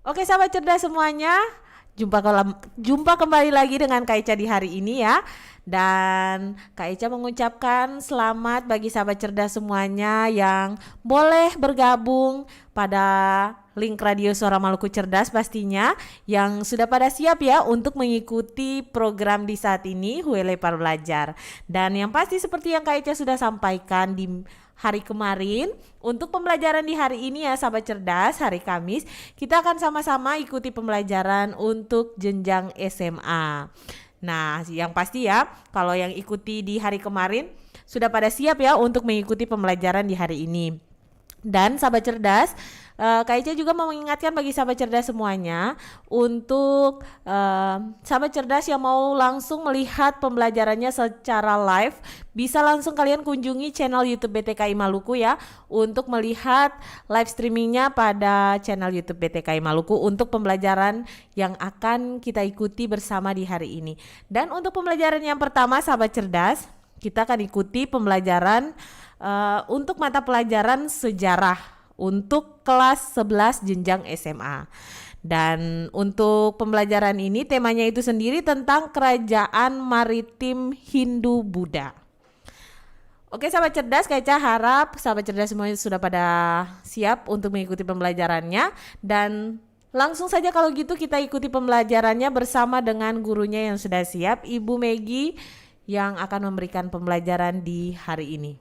Oke sahabat cerdas semuanya, jumpa kembali lagi dengan Kak Eca di hari ini ya. Dan Kak Eca mengucapkan selamat bagi sahabat cerdas semuanya yang boleh bergabung pada link Radio Suara Maluku Cerdas pastinya, yang sudah pada siap ya untuk mengikuti program di saat ini Huele Par Belajar. Dan yang pasti seperti yang Kak Eca sudah sampaikan di hari kemarin, untuk pembelajaran di hari ini ya sahabat cerdas, hari Kamis kita akan sama-sama ikuti pembelajaran untuk jenjang SMA. Nah, yang pasti ya, kalau yang ikuti di hari kemarin sudah pada siap ya untuk mengikuti pembelajaran di hari ini. Dan sahabat cerdas, Kak Ica juga mau mengingatkan bagi sahabat cerdas semuanya untuk sahabat cerdas yang mau langsung melihat pembelajarannya secara live, bisa langsung kalian kunjungi channel YouTube BTKI Maluku ya, untuk melihat live streamingnya pada channel YouTube BTKI Maluku untuk pembelajaran yang akan kita ikuti bersama di hari ini. Dan untuk pembelajaran yang pertama sahabat cerdas, kita akan ikuti pembelajaran untuk mata pelajaran sejarah untuk kelas 11 jenjang SMA. Dan untuk pembelajaran ini temanya itu sendiri tentang kerajaan maritim Hindu-Buddha. Oke sahabat cerdas, Kak harap sahabat cerdas semuanya sudah pada siap untuk mengikuti pembelajarannya. Dan langsung saja kalau gitu kita ikuti pembelajarannya bersama dengan gurunya yang sudah siap, Ibu Megi, yang akan memberikan pembelajaran di hari ini.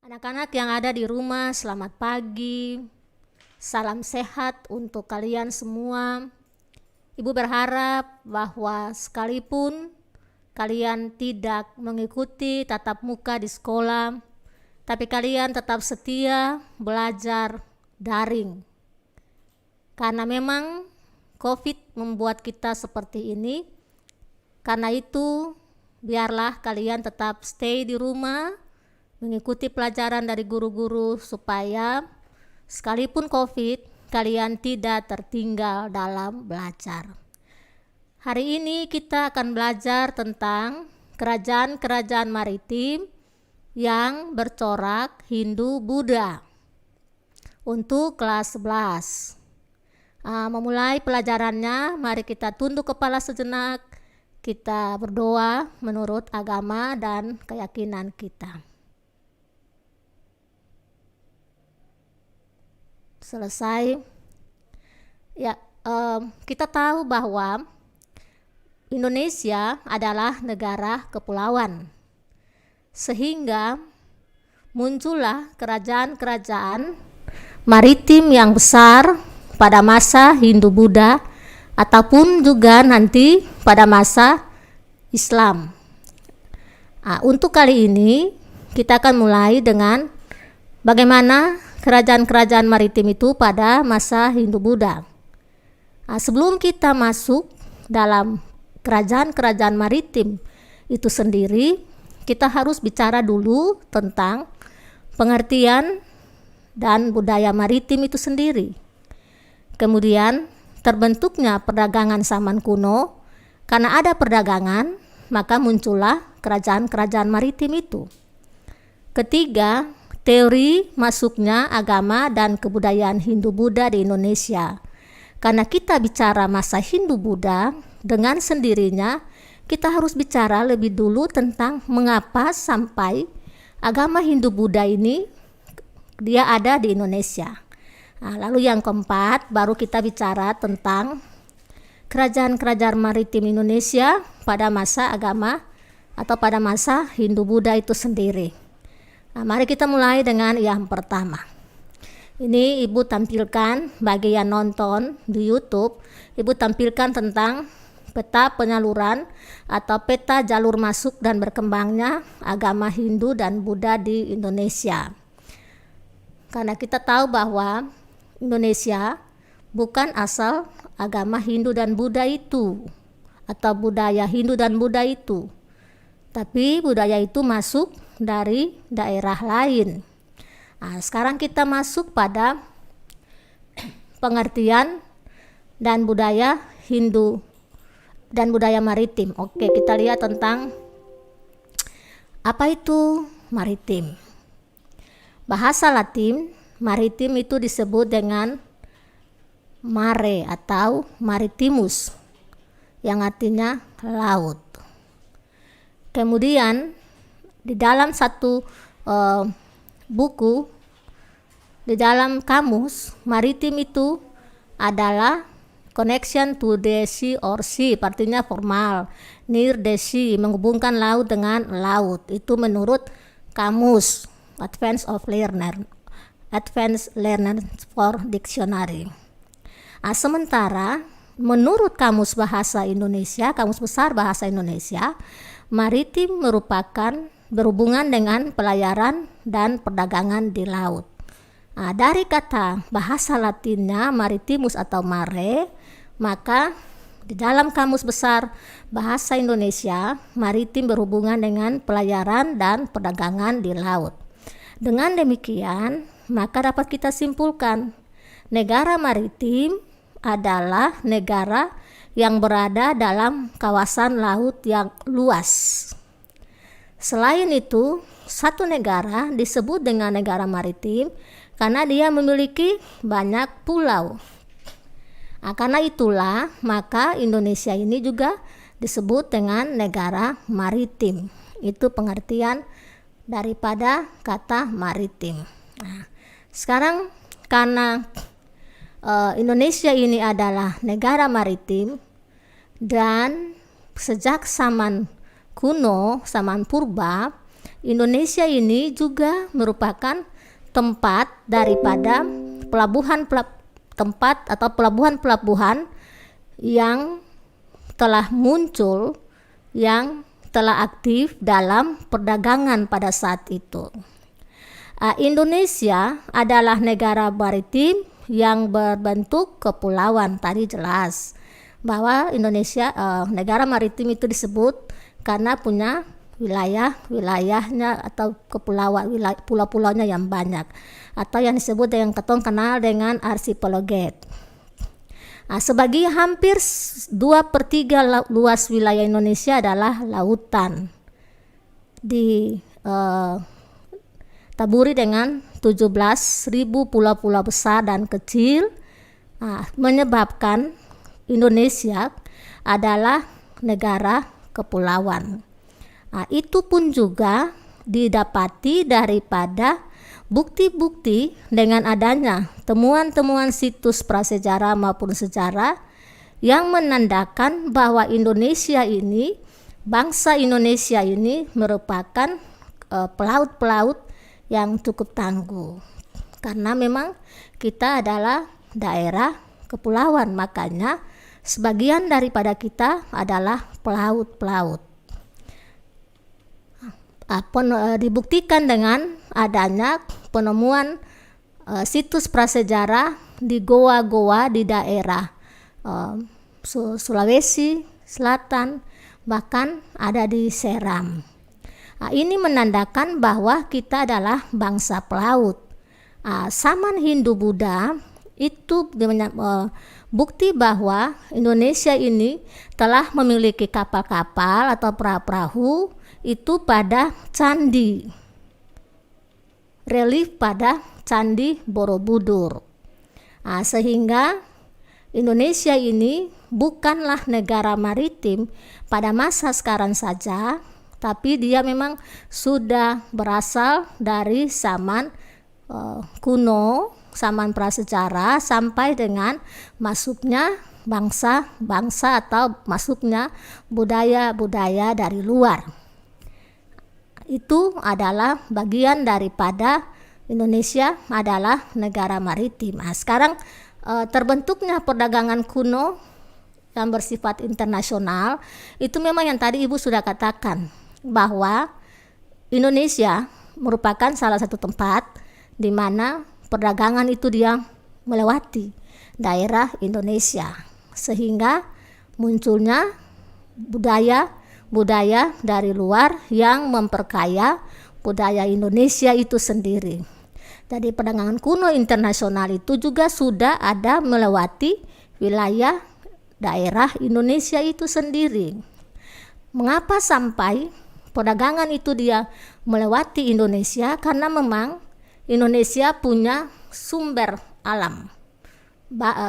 Anak-anak yang ada di rumah, selamat pagi. Salam sehat untuk kalian semua. Ibu berharap bahwa sekalipun kalian tidak mengikuti tatap muka di sekolah, tapi kalian tetap setia belajar daring. Karena memang COVID membuat kita seperti ini. Karena itu, biarlah kalian tetap stay di rumah, mengikuti pelajaran dari guru-guru supaya sekalipun COVID, kalian tidak tertinggal dalam belajar. Hari ini kita akan belajar tentang kerajaan-kerajaan maritim yang bercorak Hindu-Buddha untuk kelas 11. Memulai pelajarannya, mari kita tunduk kepala sejenak, kita berdoa menurut agama dan keyakinan kita. Selesai ya. Kita tahu bahwa Indonesia adalah negara kepulauan, sehingga muncullah kerajaan-kerajaan maritim yang besar pada masa Hindu-Buddha ataupun juga nanti pada masa Islam. Untuk kali ini kita akan mulai dengan bagaimana kerajaan-kerajaan maritim itu pada masa Hindu-Buddha. Sebelum kita masuk dalam kerajaan-kerajaan maritim itu sendiri, kita harus bicara dulu tentang pengertian dan budaya maritim itu sendiri. Kemudian terbentuknya perdagangan zaman kuno. Karena ada perdagangan, maka muncullah kerajaan-kerajaan maritim itu. Ketiga, teori masuknya agama dan kebudayaan Hindu-Buddha di Indonesia. Karena kita bicara masa Hindu-Buddha, dengan sendirinya kita harus bicara lebih dulu tentang mengapa sampai agama Hindu-Buddha ini dia ada di Indonesia. Lalu yang keempat, baru kita bicara tentang kerajaan-kerajaan maritim Indonesia pada masa agama atau pada masa Hindu-Buddha itu sendiri. Mari kita mulai dengan yang pertama. Ini Ibu tampilkan bagi yang nonton di YouTube, Ibu tampilkan tentang peta penyaluran atau peta jalur masuk dan berkembangnya agama Hindu dan Buddha di Indonesia. Karena kita tahu bahwa Indonesia bukan asal agama Hindu dan Buddha itu atau budaya Hindu dan Buddha itu, tapi budaya itu masuk dari daerah lain. Sekarang kita masuk pada pengertian dan budaya Hindu dan budaya maritim. Oke, kita lihat tentang apa itu maritim. Bahasa Latin maritim itu disebut dengan mare atau maritimus, yang artinya laut. Kemudian di dalam satu buku, di dalam kamus, maritim itu adalah connection to the sea or sea, artinya formal, near the sea, menghubungkan laut dengan laut. Itu menurut kamus Advanced Learner for Dictionary. Sementara menurut Kamus Bahasa Indonesia, Kamus Besar Bahasa Indonesia, maritim merupakan berhubungan dengan pelayaran dan perdagangan di laut. Dari kata bahasa Latinnya maritimus atau mare, maka di dalam Kamus Besar Bahasa Indonesia, maritim berhubungan dengan pelayaran dan perdagangan di laut. Dengan demikian, maka dapat kita simpulkan, negara maritim adalah negara yang berada dalam kawasan laut yang luas. Selain itu, satu negara disebut dengan negara maritim karena dia memiliki banyak pulau. Karena itulah maka Indonesia ini juga disebut dengan negara maritim. Itu pengertian daripada kata maritim. Sekarang karena Indonesia ini adalah negara maritim, dan sejak zaman kuno, zaman purba, Indonesia ini juga merupakan tempat daripada pelabuhan-pelabuhan yang telah muncul, yang telah aktif dalam perdagangan pada saat itu. Indonesia adalah negara maritim yang berbentuk kepulauan. Tadi jelas bahwa Indonesia negara maritim itu disebut karena punya wilayahnya atau kepulauan, pulau-pulaunya yang banyak, atau yang disebut yang ketong kenal dengan archipelago. Sebagai hampir 2/3 luas wilayah Indonesia adalah lautan, taburi dengan 17.000 pulau-pulau besar dan kecil, menyebabkan Indonesia adalah negara kepulauan. Itu pun juga didapati daripada bukti-bukti dengan adanya temuan-temuan situs prasejarah maupun sejarah yang menandakan bahwa bangsa Indonesia ini merupakan pelaut-pelaut yang cukup tangguh, karena memang kita adalah daerah kepulauan, makanya sebagian daripada kita adalah pelaut-pelaut. Dibuktikan dengan adanya penemuan situs prasejarah di goa-goa di daerah Sulawesi Selatan, bahkan ada di Seram. Ini menandakan bahwa kita adalah bangsa pelaut. Zaman Hindu-Buddha itu bukti bahwa Indonesia ini telah memiliki kapal-kapal atau perahu itu pada candi, relief pada Candi Borobudur. Sehingga Indonesia ini bukanlah negara maritim pada masa sekarang saja, tapi dia memang sudah berasal dari zaman kuno, zaman prasejarah, sampai dengan masuknya bangsa-bangsa atau masuknya budaya-budaya dari luar. Itu adalah bagian daripada Indonesia adalah negara maritim. Sekarang terbentuknya perdagangan kuno yang bersifat internasional, itu memang yang tadi Ibu sudah katakan, bahwa Indonesia merupakan salah satu tempat di mana perdagangan itu dia melewati daerah Indonesia, sehingga munculnya budaya dari luar yang memperkaya budaya Indonesia itu sendiri. Jadi perdagangan kuno internasional itu juga sudah ada melewati wilayah daerah Indonesia itu sendiri. Mengapa sampai perdagangan itu dia melewati Indonesia? Karena memang Indonesia punya sumber alam,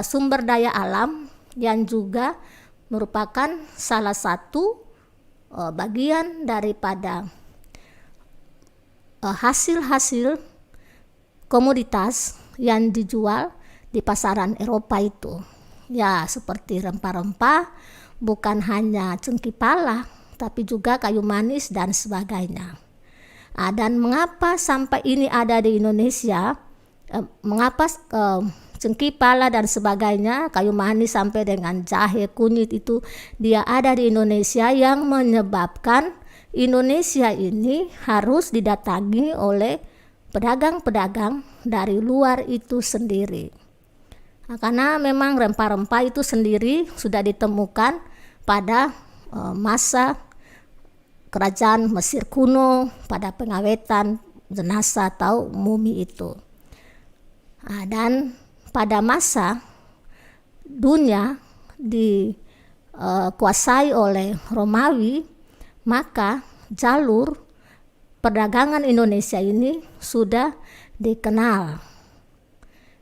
sumber daya alam yang juga merupakan salah satu bagian daripada hasil-hasil komoditas yang dijual di pasaran Eropa itu. Ya, seperti rempah-rempah, bukan hanya cengkih pala, tapi juga kayu manis dan sebagainya. Dan mengapa sampai ini ada di Indonesia? Mengapa cengkih pala dan sebagainya, kayu manis sampai dengan jahe, kunyit itu dia ada di Indonesia, yang menyebabkan Indonesia ini harus didatangi oleh pedagang-pedagang dari luar itu sendiri. Karena memang rempah-rempah itu sendiri sudah ditemukan pada masa kerajaan Mesir kuno, pada pengawetan jenazah atau mumi itu. Dan pada masa dunia dikuasai oleh Romawi, maka jalur perdagangan Indonesia ini sudah dikenal.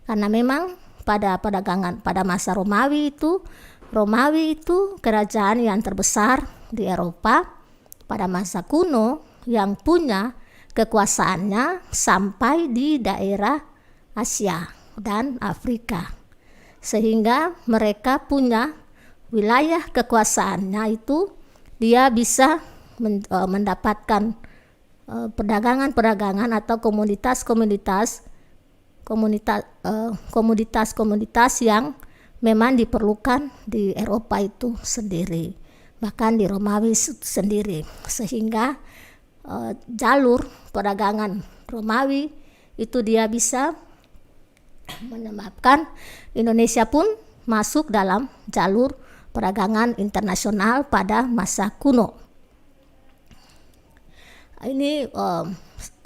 Karena memang pada masa Romawi itu kerajaan yang terbesar di Eropa pada masa kuno, yang punya kekuasaannya sampai di daerah Asia dan Afrika, sehingga mereka punya wilayah kekuasaannya itu dia bisa mendapatkan perdagangan atau komoditas yang memang diperlukan di Eropa itu sendiri, bahkan di Romawi sendiri, sehingga jalur perdagangan Romawi itu dia bisa menyebabkan Indonesia pun masuk dalam jalur perdagangan internasional pada masa kuno. Ini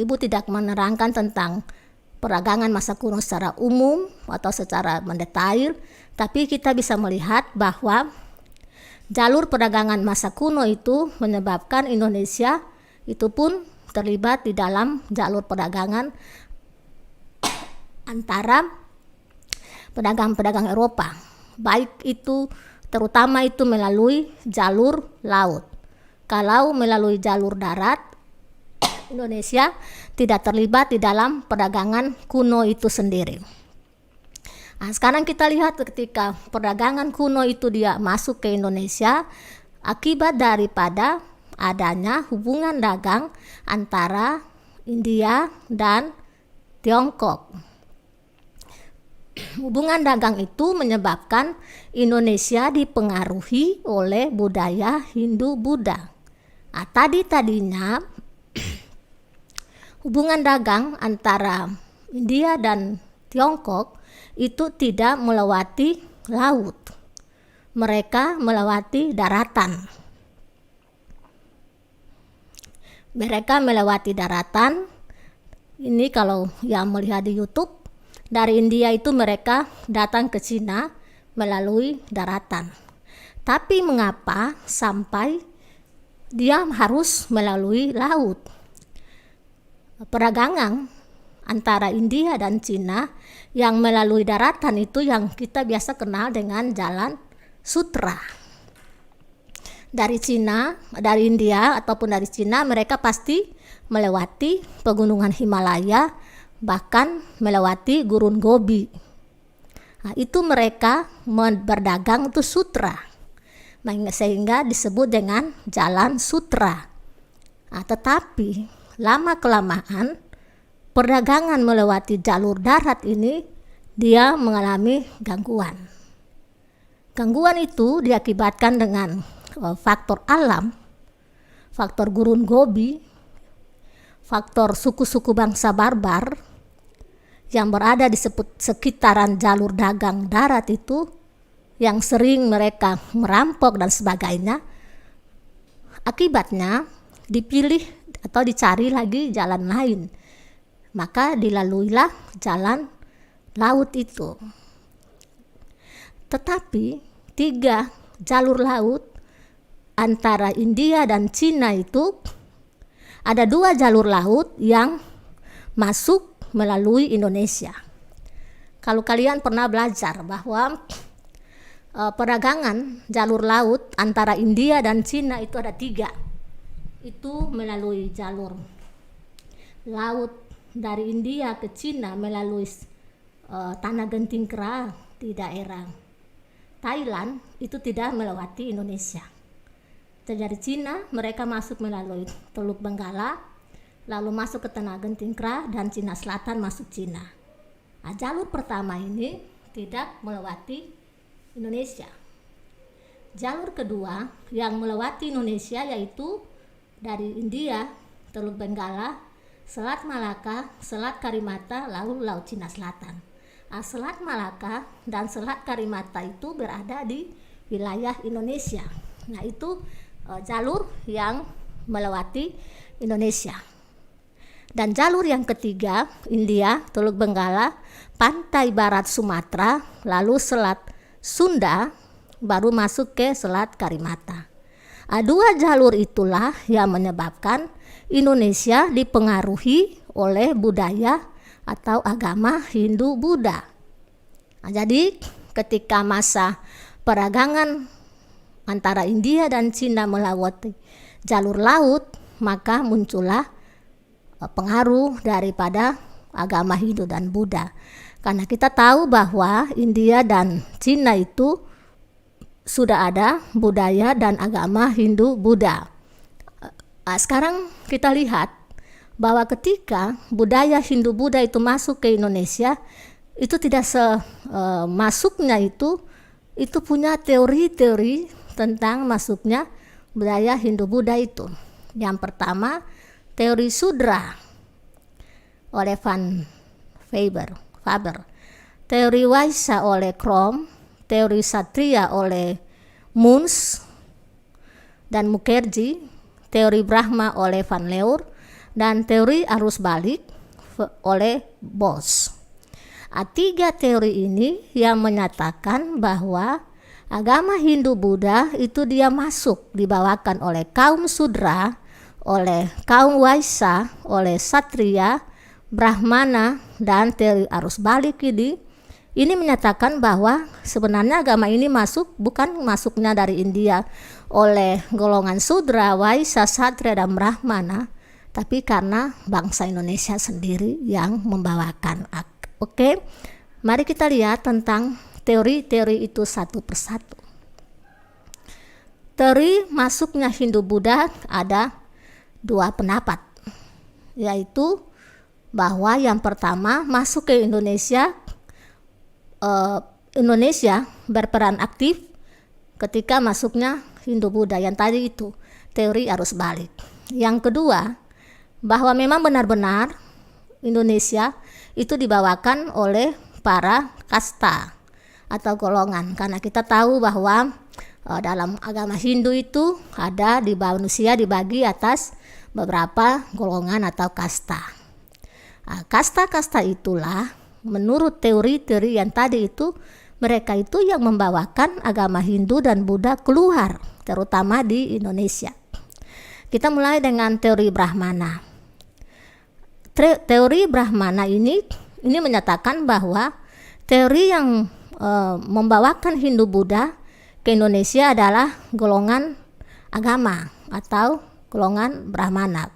Ibu tidak menerangkan tentang perdagangan masa kuno secara umum atau secara mendetail, tapi kita bisa melihat bahwa jalur perdagangan masa kuno itu menyebabkan Indonesia itu pun terlibat di dalam jalur perdagangan antara pedagang-pedagang Eropa, baik itu terutama itu melalui jalur laut. Kalau melalui jalur darat, Indonesia tidak terlibat di dalam perdagangan kuno itu sendiri. Sekarang kita lihat ketika perdagangan kuno itu dia masuk ke Indonesia akibat daripada adanya hubungan dagang antara India dan Tiongkok. Hubungan dagang itu menyebabkan Indonesia dipengaruhi oleh budaya Hindu-Buddha. Tadinya hubungan dagang antara India dan Tiongkok itu tidak melewati laut. Mereka melewati daratan. Ini kalau yang melihat di YouTube, dari India itu mereka datang ke Cina melalui daratan. Tapi mengapa sampai dia harus melalui laut? Perdagangan antara India dan Cina yang melalui daratan itu yang kita biasa kenal dengan jalan sutra. Dari India ataupun dari Cina, mereka pasti melewati pegunungan Himalaya, bahkan melewati gurun Gobi. Itu mereka berdagang itu sutra, sehingga disebut dengan jalan sutra. Tetapi lama kelamaan perdagangan melewati jalur darat ini dia mengalami gangguan. Gangguan itu diakibatkan dengan faktor alam, faktor gurun Gobi, faktor suku-suku bangsa barbar yang berada di sekitaran jalur dagang darat itu, yang sering mereka merampok dan sebagainya. Akibatnya dipilih atau dicari lagi jalan lain, maka dilaluilah jalan laut itu. Tetapi 3 jalur laut antara India dan Cina itu, ada 2 jalur laut yang masuk melalui Indonesia. Kalau kalian pernah belajar bahwa perdagangan jalur laut antara India dan Cina itu ada 3. Itu melalui jalur laut dari India ke Cina melalui Tanah Genting Kera di daerah Thailand, itu tidak melewati Indonesia. Dari Cina mereka masuk melalui Teluk Benggala, lalu masuk ke Tanah Genting Kera, dan Cina Selatan masuk Cina. Nah, jalur pertama ini tidak melewati Indonesia. Jalur kedua yang melewati Indonesia yaitu dari India, Teluk Benggala, Selat Malaka, Selat Karimata, lalu Laut Cina Selatan. Selat Malaka dan Selat Karimata itu berada di wilayah Indonesia. Nah, itu jalur yang melewati Indonesia. Dan jalur yang ketiga, India, Teluk Benggala, pantai barat Sumatera, lalu Selat Sunda, baru masuk ke Selat Karimata. 2 jalur itulah yang menyebabkan Indonesia dipengaruhi oleh budaya atau agama Hindu-Buddha. Nah, jadi ketika masa perdagangan antara India dan Cina melewati jalur laut, maka muncullah pengaruh daripada agama Hindu dan Buddha. Karena kita tahu bahwa India dan Cina itu sudah ada budaya dan agama Hindu-Buddha. Sekarang kita lihat bahwa ketika budaya Hindu-Buddha itu masuk ke Indonesia, itu tidak masuknya itu punya teori-teori tentang masuknya budaya Hindu-Buddha itu. Yang pertama, teori Sudra oleh Van Faber, teori Waisa oleh Krom, teori Satria oleh Muns dan Mukherjee, teori Brahma oleh Van Leur, dan teori arus balik oleh Bose. 3 teori ini yang menyatakan bahwa agama Hindu-Buddha itu dia masuk dibawakan oleh kaum Sudra, oleh kaum Waisa, oleh Satria, Brahmana, dan teori arus balik ini menyatakan bahwa sebenarnya agama ini bukan masuknya dari India oleh golongan Sudra, Waisa, Satria, dan Brahmana, tapi karena bangsa Indonesia sendiri yang membawakan. Oke, mari kita lihat tentang teori-teori itu satu persatu. Teori masuknya Hindu-Buddha ada 2 pendapat, yaitu bahwa yang pertama, masuk ke Indonesia, Indonesia berperan aktif ketika masuknya Hindu-Buddha, yang tadi itu teori arus balik. Yang kedua, bahwa memang benar-benar Indonesia itu dibawakan oleh para kasta atau golongan, karena kita tahu bahwa dalam agama Hindu itu ada manusia dibagi atas beberapa golongan atau kasta. Kasta-kasta itulah menurut teori-teori yang tadi itu, mereka itu yang membawakan agama Hindu dan Buddha keluar, terutama di Indonesia. Kita mulai dengan teori Brahmana. Teori Brahmana ini menyatakan bahwa teori yang membawakan Hindu-Buddha ke Indonesia adalah golongan agama atau golongan Brahmana.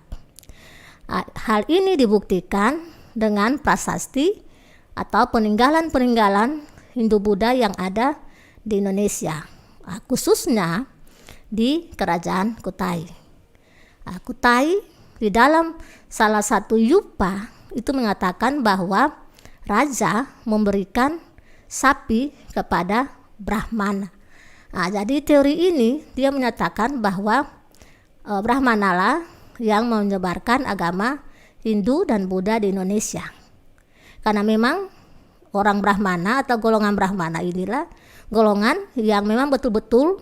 Hal ini dibuktikan dengan prasasti atau peninggalan-peninggalan Hindu-Buddha yang ada di Indonesia, khususnya di Kerajaan Kutai. Kutai di dalam salah satu yupa itu mengatakan bahwa raja memberikan sapi kepada Brahmana. Jadi teori ini dia menyatakan bahwa Brahmana lah yang menyebarkan agama Hindu dan Buddha di Indonesia. Karena memang orang Brahmana atau golongan Brahmana inilah golongan yang memang betul-betul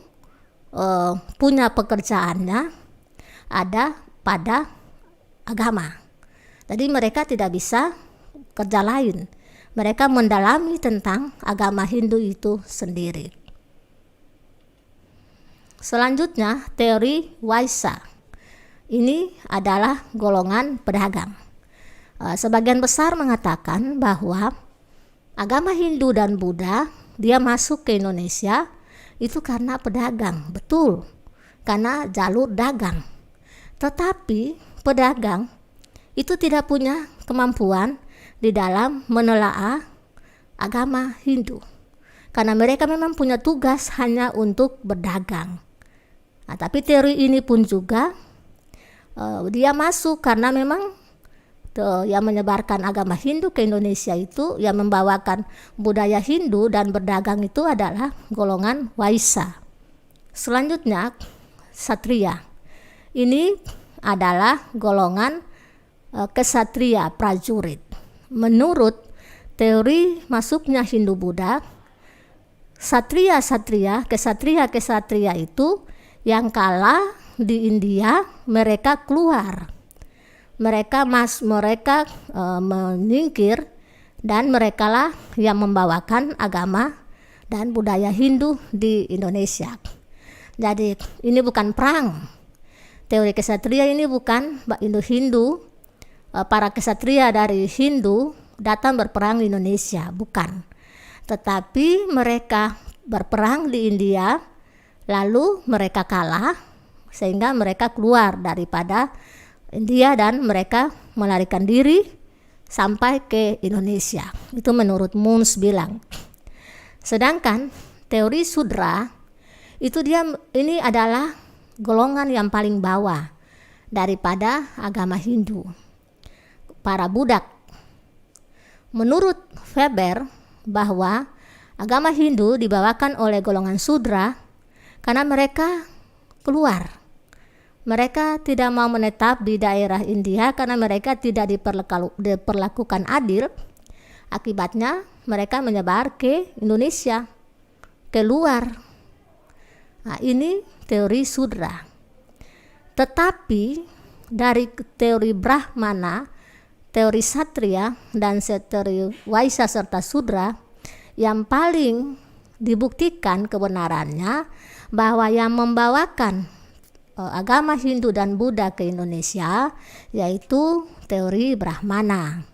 punya pekerjaannya ada pada agama. Jadi mereka tidak bisa kerja lain. Mereka mendalami tentang agama Hindu itu sendiri. Selanjutnya, teori Waisa. Ini adalah golongan pedagang. Sebagian besar mengatakan bahwa agama Hindu dan Buddha dia masuk ke Indonesia itu karena pedagang, betul, karena jalur dagang. Tetapi pedagang itu tidak punya kemampuan di dalam menelaah agama Hindu, karena mereka memang punya tugas hanya untuk berdagang. Nah, tapi teori ini pun juga dia masuk karena memang yang menyebarkan agama Hindu ke Indonesia itu, yang membawakan budaya Hindu dan berdagang itu adalah golongan Waisa. Selanjutnya Ksatria. Ini adalah golongan kesatria prajurit. Menurut teori masuknya Hindu Buddha, kesatria itu yang kalah di India, mereka keluar. Mereka menyingkir, dan merekalah yang membawakan agama dan budaya Hindu di Indonesia. Jadi ini bukan perang. Teori kesatria ini bukan Hindu, para kesatria dari Hindu datang berperang di Indonesia, bukan. Tetapi mereka berperang di India, lalu mereka kalah sehingga mereka keluar daripada India dan mereka melarikan diri sampai ke Indonesia. Itu menurut Munz bilang. Sedangkan teori Sudra itu ini adalah golongan yang paling bawah daripada agama Hindu, para budak. Menurut Weber bahwa agama Hindu dibawakan oleh golongan Sudra karena mereka keluar. Mereka tidak mau menetap di daerah India karena mereka tidak diperlakukan adil. Akibatnya mereka menyebar ke Indonesia, keluar. Nah, ini teori Sudra. Tetapi dari teori Brahmana, teori Satria, dan teori Waisa serta Sudra, yang paling dibuktikan kebenarannya bahwa yang membawakan agama Hindu dan Buddha ke Indonesia yaitu teori Brahmana,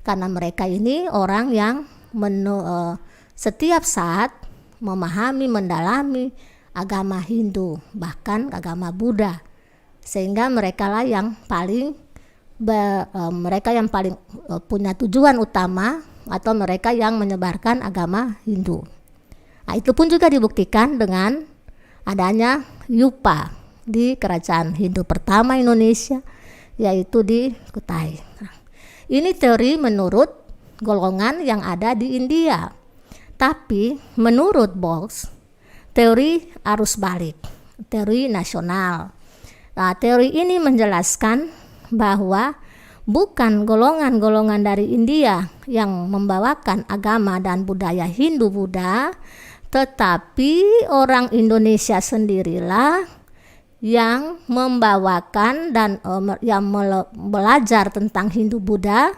karena mereka ini orang yang setiap saat memahami, mendalami agama Hindu, bahkan agama Buddha, sehingga mereka lah yang paling punya tujuan utama, atau mereka yang menyebarkan agama Hindu. Nah, itu pun juga dibuktikan dengan adanya Yupa di kerajaan Hindu pertama Indonesia, yaitu di Kutai. Nah, ini teori menurut golongan yang ada di India. Tapi menurut Box, teori arus balik, teori nasional. Nah, teori ini menjelaskan bahwa bukan golongan-golongan dari India yang membawakan agama dan budaya Hindu-Buddha, tetapi orang Indonesia sendirilah yang membawakan dan yang belajar tentang Hindu-Buddha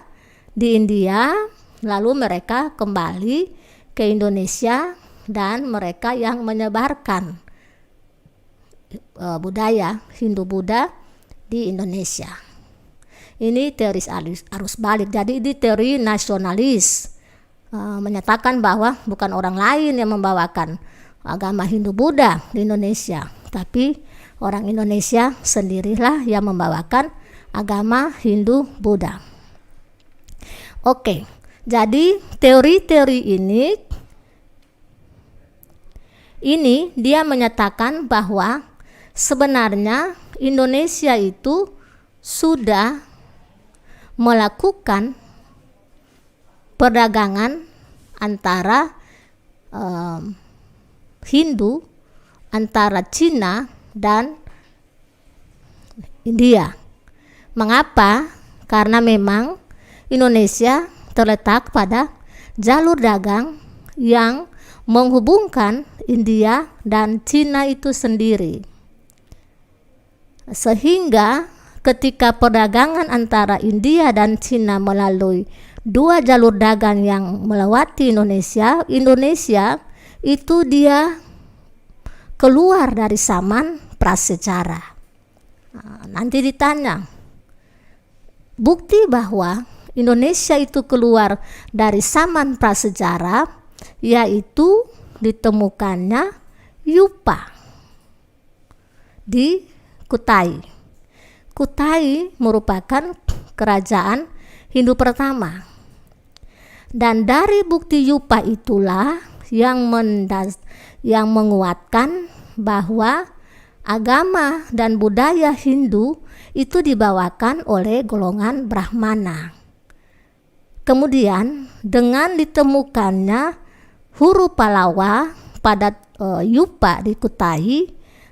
di India, lalu mereka kembali ke Indonesia dan mereka yang menyebarkan budaya Hindu-Buddha di Indonesia. Ini teori arus balik. Jadi ini teori nasionalis, menyatakan bahwa bukan orang lain yang membawakan agama Hindu-Buddha di Indonesia, tapi orang Indonesia sendirilah yang membawakan agama Hindu-Buddha. Oke, jadi teori-teori ini dia menyatakan bahwa sebenarnya Indonesia itu sudah melakukan perdagangan antara Hindu, antara Cina dan India. Mengapa? Karena memang Indonesia terletak pada jalur dagang yang menghubungkan India dan Cina itu sendiri. Sehingga ketika perdagangan antara India dan Cina melalui dua jalur dagang yang melewati Indonesia, Indonesia itu dia keluar dari zaman prasejarah. Nanti ditanya, bukti bahwa Indonesia itu keluar dari zaman prasejarah, yaitu ditemukannya Yupa di Kutai. Kutai merupakan kerajaan Hindu pertama. Dan dari bukti Yupa itulah yang menguatkan bahwa agama dan budaya Hindu itu dibawakan oleh golongan Brahmana. Kemudian dengan ditemukannya huruf Pallava pada Yupa di Kutai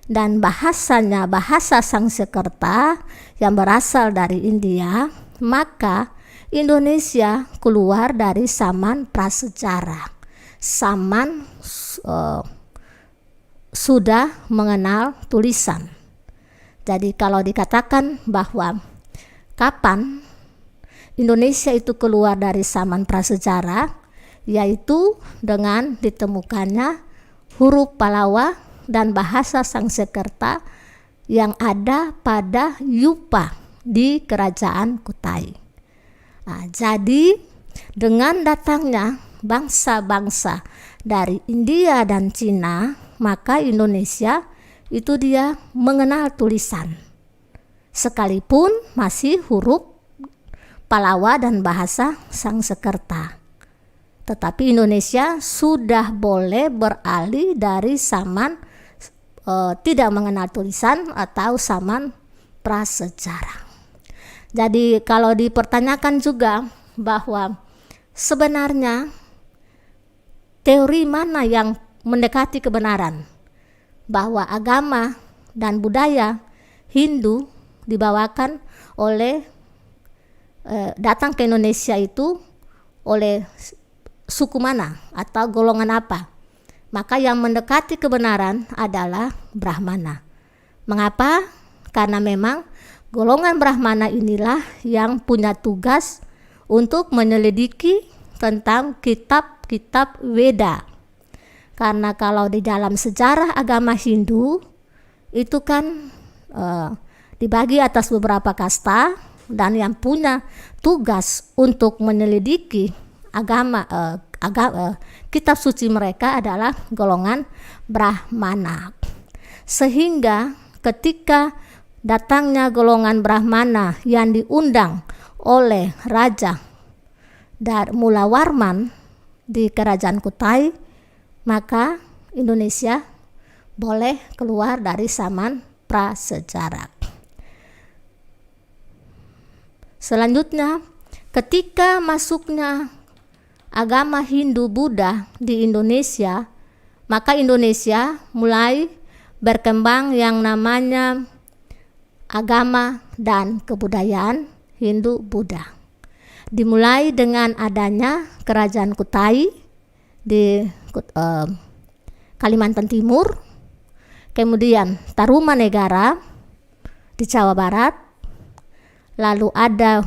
dan bahasanya bahasa Sanskerta yang berasal dari India, maka Indonesia keluar dari zaman prasejarah. Zaman sudah mengenal tulisan. Jadi kalau dikatakan bahwa kapan Indonesia itu keluar dari zaman prasejarah, yaitu dengan ditemukannya huruf Pallava dan bahasa Sanskerta yang ada pada Yupa di kerajaan Kutai. Nah, jadi dengan datangnya bangsa-bangsa dari India dan Cina, maka Indonesia itu dia mengenal tulisan, sekalipun masih huruf Pallava dan bahasa Sanskerta. Tetapi Indonesia sudah boleh beralih dari zaman tidak mengenal tulisan atau zaman prasejarah. Jadi kalau dipertanyakan juga bahwa sebenarnya teori mana yang mendekati kebenaran, bahwa agama dan budaya Hindu dibawakan oleh datang ke Indonesia itu oleh suku mana atau golongan apa, maka yang mendekati kebenaran adalah Brahmana. Mengapa? Karena memang golongan Brahmana inilah yang punya tugas untuk menyelidiki tentang kitab-kitab Weda. Karena kalau di dalam sejarah agama Hindu itu kan dibagi atas beberapa kasta, dan yang punya tugas untuk menyelidiki kitab suci mereka adalah golongan Brahmana. Sehingga ketika datangnya golongan Brahmana yang diundang oleh Raja Mulawarman di kerajaan Kutai, maka Indonesia boleh keluar dari zaman prasejarah. Selanjutnya, ketika masuknya agama Hindu-Buddha di Indonesia, maka Indonesia mulai berkembang yang namanya agama dan kebudayaan Hindu-Buddha. Dimulai dengan adanya kerajaan Kutai di Kalimantan Timur, kemudian Tarumanegara di Jawa Barat, lalu ada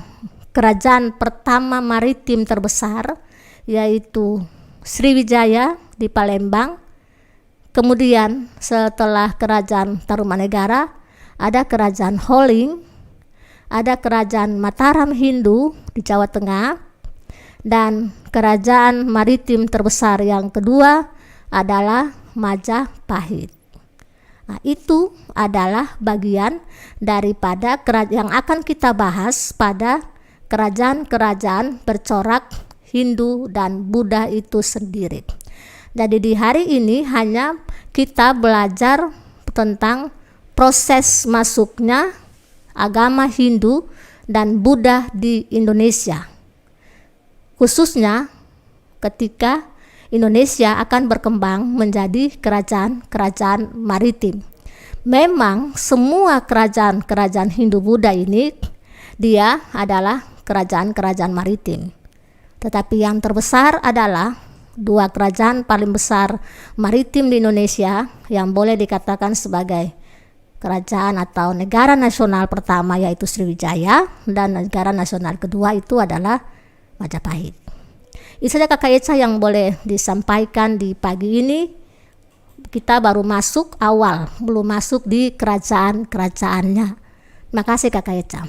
kerajaan pertama maritim terbesar yaitu Sriwijaya di Palembang. Kemudian setelah kerajaan Tarumanegara ada kerajaan Holling, ada kerajaan Mataram Hindu di Jawa Tengah, dan kerajaan maritim terbesar yang kedua adalah Majapahit. Nah, itu adalah bagian daripada yang akan kita bahas pada kerajaan-kerajaan bercorak Hindu dan Buddha itu sendiri. Jadi di hari ini hanya kita belajar tentang proses masuknya agama Hindu dan Buddha di Indonesia, khususnya ketika Indonesia akan berkembang menjadi kerajaan-kerajaan maritim. Memang semua kerajaan-kerajaan Hindu-Buddha ini dia adalah kerajaan-kerajaan maritim. Tetapi yang terbesar adalah dua kerajaan paling besar maritim di Indonesia yang boleh dikatakan sebagai kerajaan atau negara nasional pertama yaitu Sriwijaya, dan negara nasional kedua itu adalah Majapahit. Itu saja Kakak Eca yang boleh disampaikan di pagi ini. Kita baru masuk awal, belum masuk di kerajaan-kerajaannya. Terima kasih Kakak Eca.